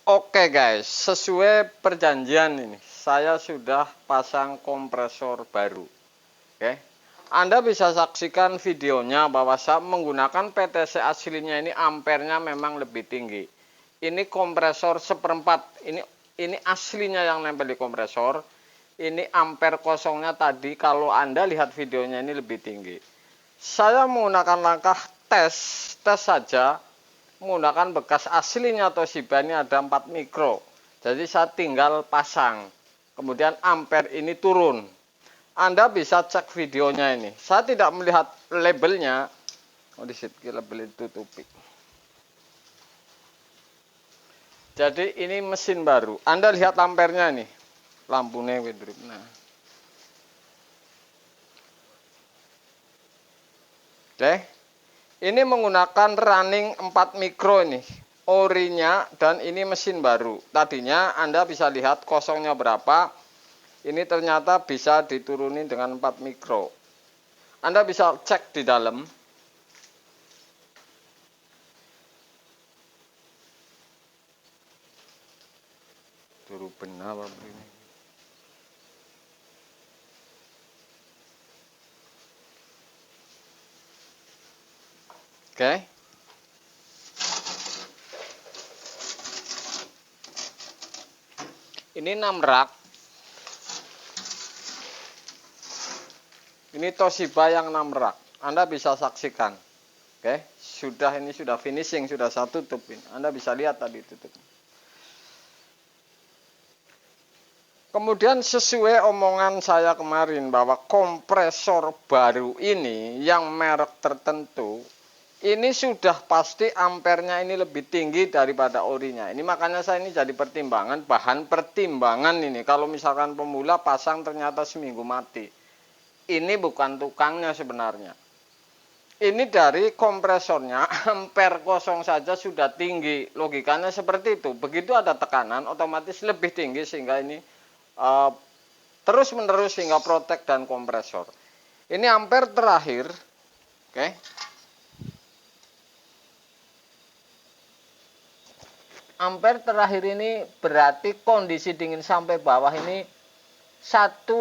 Oke guys, sesuai perjanjian ini, saya sudah pasang kompresor baru. Oke, Anda bisa saksikan videonya bahwa saya menggunakan PTC aslinya ini ampernya memang lebih tinggi. Ini kompresor seperempat, ini aslinya yang nempel di kompresor. Ini ampere kosongnya tadi, kalau Anda lihat videonya ini lebih tinggi. Saya menggunakan langkah tes saja. Menggunakan bekas aslinya Toshiba ini ada 4 mikro. Jadi saya tinggal pasang. Kemudian ampere ini turun. Anda bisa cek videonya ini. Saya tidak melihat labelnya. Oh, di situ label itu tutupi. Jadi ini mesin baru. Anda lihat ampernya nih. Lampunya widrip. Nah. Oke. Ini menggunakan running 4 mikro ini, orinya, dan ini mesin baru. Tadinya Anda bisa lihat kosongnya berapa, ini ternyata bisa diturunin dengan 4 mikro. Anda bisa cek di dalam. Turu benar apa ini? Oke. Ini 6 rak. Ini Toshiba yang 6 rak. Anda bisa saksikan. Oke, ini sudah finishing, sudah saya tutupin. Anda bisa lihat tadi tutup. Kemudian sesuai omongan saya kemarin bahwa kompresor baru ini yang merek tertentu ini sudah pasti ampernya ini lebih tinggi daripada orinya. Ini makanya saya ini jadi pertimbangan, bahan pertimbangan ini. Kalau misalkan pemula pasang ternyata seminggu mati. Ini bukan tukangnya sebenarnya. Ini dari kompresornya, ampere kosong saja sudah tinggi. Logikanya seperti itu. Begitu ada tekanan, otomatis lebih tinggi sehingga ini terus menerus hingga protek dan kompresor. Ini ampere terakhir. Oke. Ampere terakhir ini berarti kondisi dingin sampai bawah ini 1,3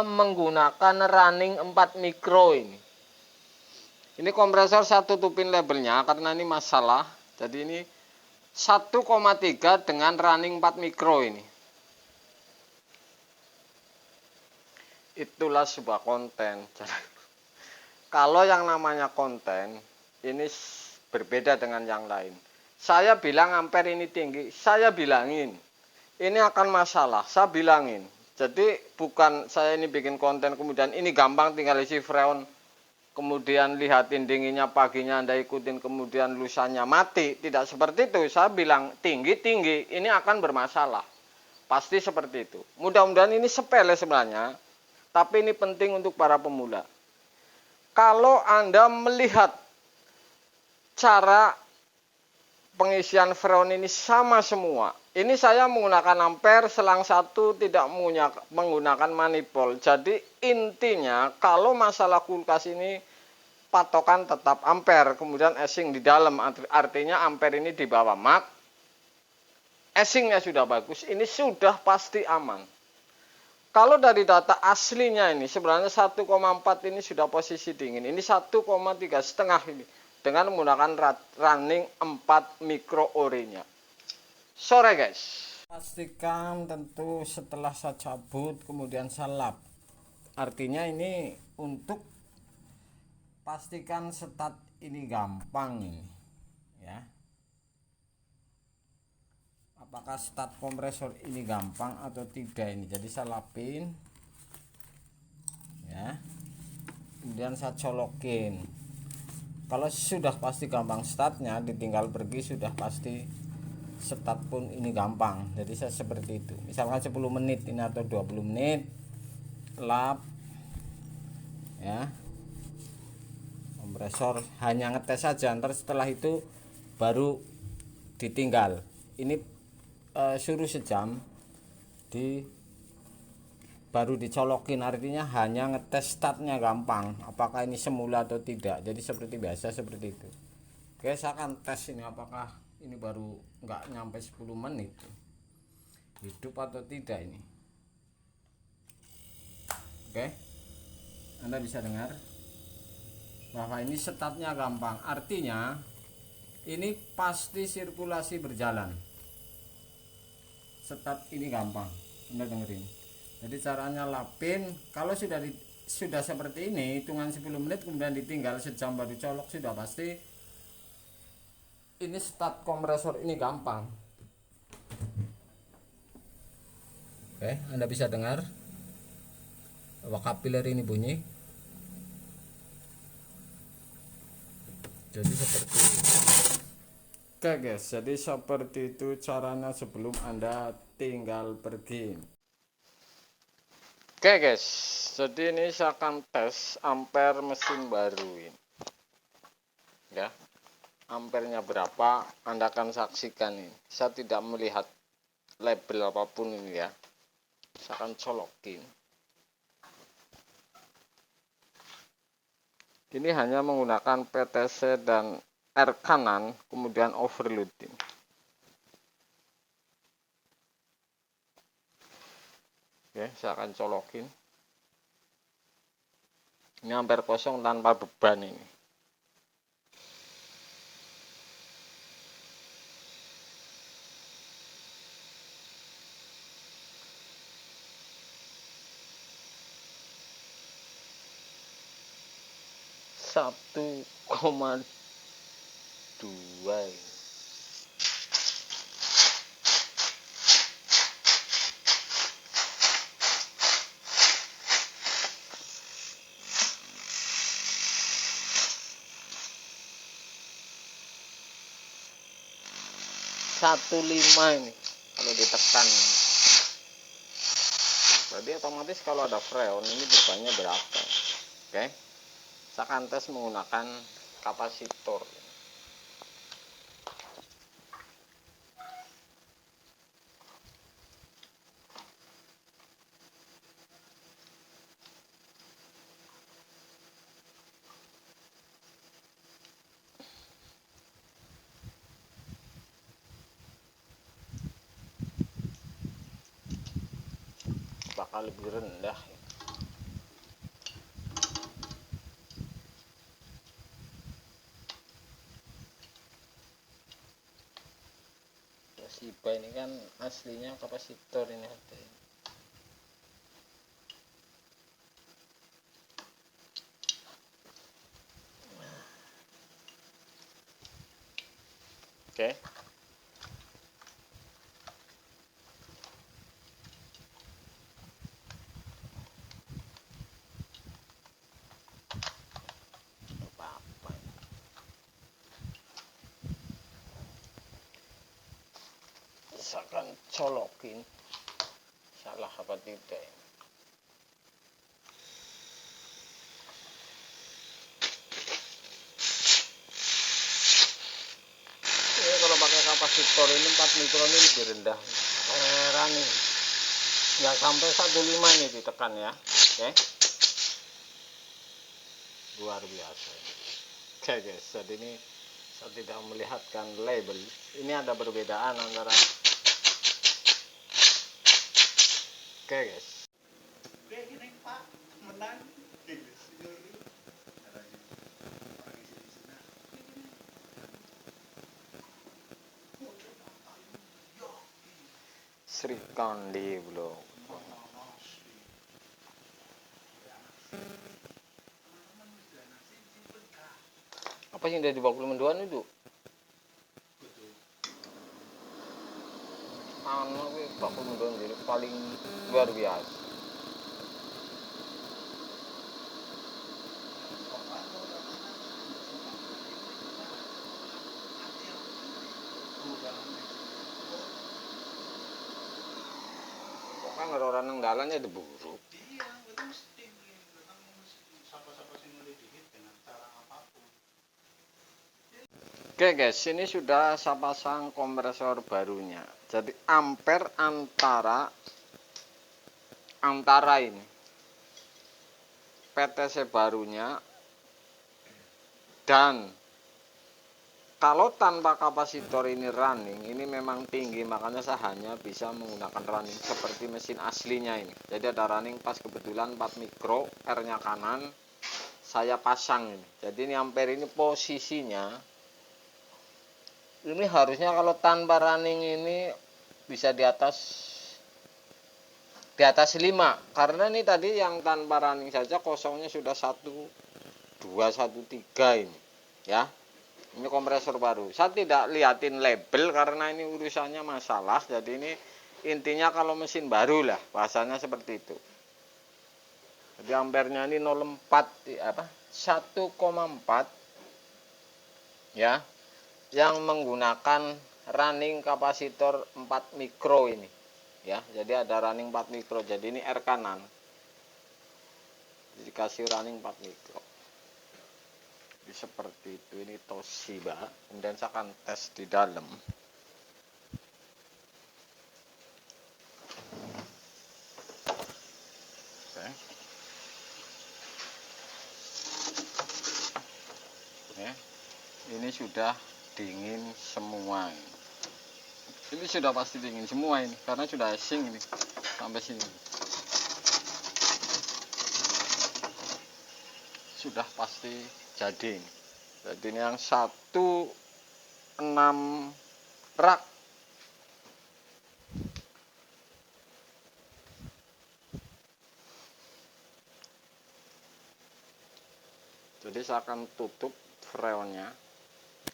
menggunakan running 4 mikro ini. Ini kompresor saya tutupin labelnya karena ini masalah. Jadi ini 1,3 dengan running 4 mikro ini. Itulah sebuah konten. Kalau yang namanya konten ini berbeda dengan yang lain. Saya bilang ampere ini tinggi, saya bilangin. Ini akan masalah, saya bilangin. Jadi bukan saya ini bikin konten kemudian ini gampang tinggal isi freon. Kemudian lihatin dinginnya paginya Anda ikutin kemudian lusanya mati. Tidak seperti itu, saya bilang tinggi-tinggi ini akan bermasalah. Pasti seperti itu. Mudah-mudahan ini sepele sebenarnya. Tapi ini penting untuk para pemula. Kalau Anda melihat cara pengisian freon ini sama semua. Ini saya menggunakan ampere, selang satu tidak menggunakan manifold. Jadi intinya kalau masalah kulkas ini patokan tetap ampere, kemudian esing di dalam, artinya ampere ini di bawah mak. Esingnya sudah bagus, ini sudah pasti aman. Kalau dari data aslinya ini sebenarnya 1,4 ini sudah posisi dingin. Ini 1,3 setengah ini. Dengan menggunakan running 4 mikro orinya. Sore guys. Pastikan tentu setelah saya cabut kemudian saya lap. Artinya ini untuk pastikan start ini gampang ini. Ya. Apakah start kompresor ini gampang atau tidak ini. Jadi saya lapin. Ya. Kemudian saya colokin. Kalau sudah pasti gampang startnya, ditinggal pergi sudah pasti start pun ini gampang. Jadi saya seperti itu. Misalkan 10 menit ini atau 20 menit lap ya. Kompresor hanya ngetes saja, ntar setelah itu baru ditinggal. Ini suruh sejam baru dicolokin, artinya hanya ngetes startnya gampang, apakah ini semula atau tidak. Jadi seperti biasa seperti itu. Oke, saya akan tes ini apakah ini baru nggak nyampe 10 menit. Hidup atau tidak ini? Oke, Anda bisa dengar bahwa ini startnya gampang, artinya ini pasti sirkulasi berjalan. Start ini gampang, Anda dengerin. Jadi caranya lapin, kalau sudah seperti ini, hitungan 10 menit kemudian ditinggal sejam baru colok, sudah pasti ini start kompresor ini gampang. Oke, Anda bisa dengar bahwa kapiler ini bunyi. Jadi seperti itu. Oke guys, jadi seperti itu caranya sebelum Anda tinggal pergi. Oke guys, jadi ini saya akan tes ampere mesin baru ini. Ya, ampernya berapa Anda akan saksikan ini. Saya tidak melihat label apapun ini ya. Saya akan colokin. Ini hanya menggunakan PTC dan R kanan, kemudian overloading. Oke, saya akan colokin. Ini ampere kosong tanpa beban ini. Satu koma dua ini. Satu lima ini kalau ditekan. Berarti otomatis kalau ada freon ini bebannya berapa? Oke. Saya akan tes menggunakan kapasitor. Bakal lebih rendah. Toshiba ini kan aslinya kapasitor ini ada. Oke. Apa-apa. Saya akan colokin. Salah apa tidak? Ini kalau pakai kapasitor ini 4 mikron ini lebih rendah. Heran nih. Nggak sampai 1,5 ini ditekan ya. Oke. Luar biasa. Oke guys, jadi ini saya tidak melihatkan label. Ini ada perbedaan antara. Oke guys. Sri Kandi belum. Apa sih yang dari 22 itu? Anak itu 22 jadi paling luar biasa. Kan orang yang dalannya diburu. Oke guys, ini sudah saya pasang kompresor barunya. Jadi ampere antara ini PTC barunya dan Kalau tanpa kapasitor ini running, ini memang tinggi, makanya saya hanya bisa menggunakan running seperti mesin aslinya ini. Jadi ada running pas kebetulan 4 mikro, R-nya kanan, saya pasang ini. Jadi ini ampere ini posisinya, ini harusnya kalau tanpa running ini bisa di atas 5, karena ini tadi yang tanpa running saja kosongnya sudah 1213 ini, ya. Ini kompresor baru. Saya tidak liatin label karena ini urusannya masalah. Jadi ini intinya kalau mesin baru lah, bahasanya seperti itu. Jadi ampernya ini 1,4 ya, yang menggunakan running kapasitor 4 mikro ini. Ya, jadi ada running 4 mikro. Jadi ini R kanan. Jadi kasih running 4 mikro. Seperti itu, ini Toshiba. Kemudian saya akan tes di dalam. Oke. Ya, ini sudah dingin semua. Ini sudah pasti dingin semua ini, karena sudah asing ini sampai sini. Sudah pasti jadi. Jadi ini yang 16 rak. Jadi saya akan tutup freonnya,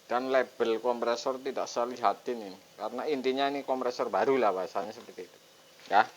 dan label kompresor tidak saya lihatin ini, karena intinya ini kompresor baru lah bahasanya seperti itu, ya.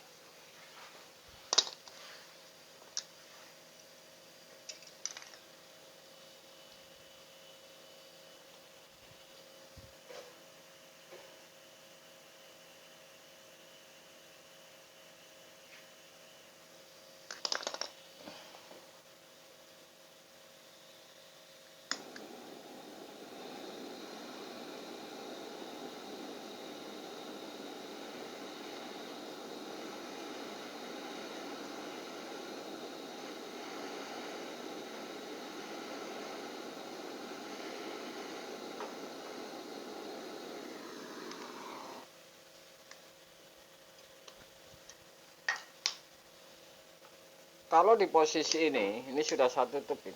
Kalau di posisi ini sudah saya tutup ini.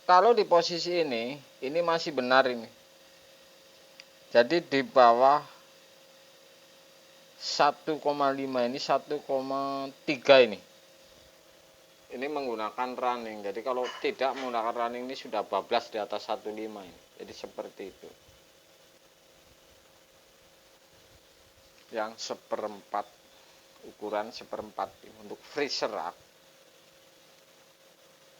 Kalau di posisi ini masih benar ini. Jadi di bawah 1,5 ini 1,3 ini. Ini menggunakan running. Jadi kalau tidak menggunakan running ini sudah bablas di atas 1,5 ini. Jadi seperti itu. Yang seperempat, ukuran seperempat untuk freezer rack.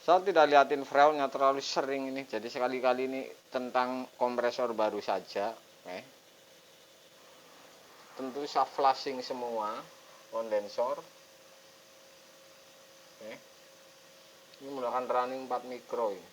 Saya tidak liatin freonnya terlalu sering ini, jadi sekali-kali ini tentang kompresor baru saja. Tentu saya flashing semua kondensor. Ini menggunakan running 4 mikro ini.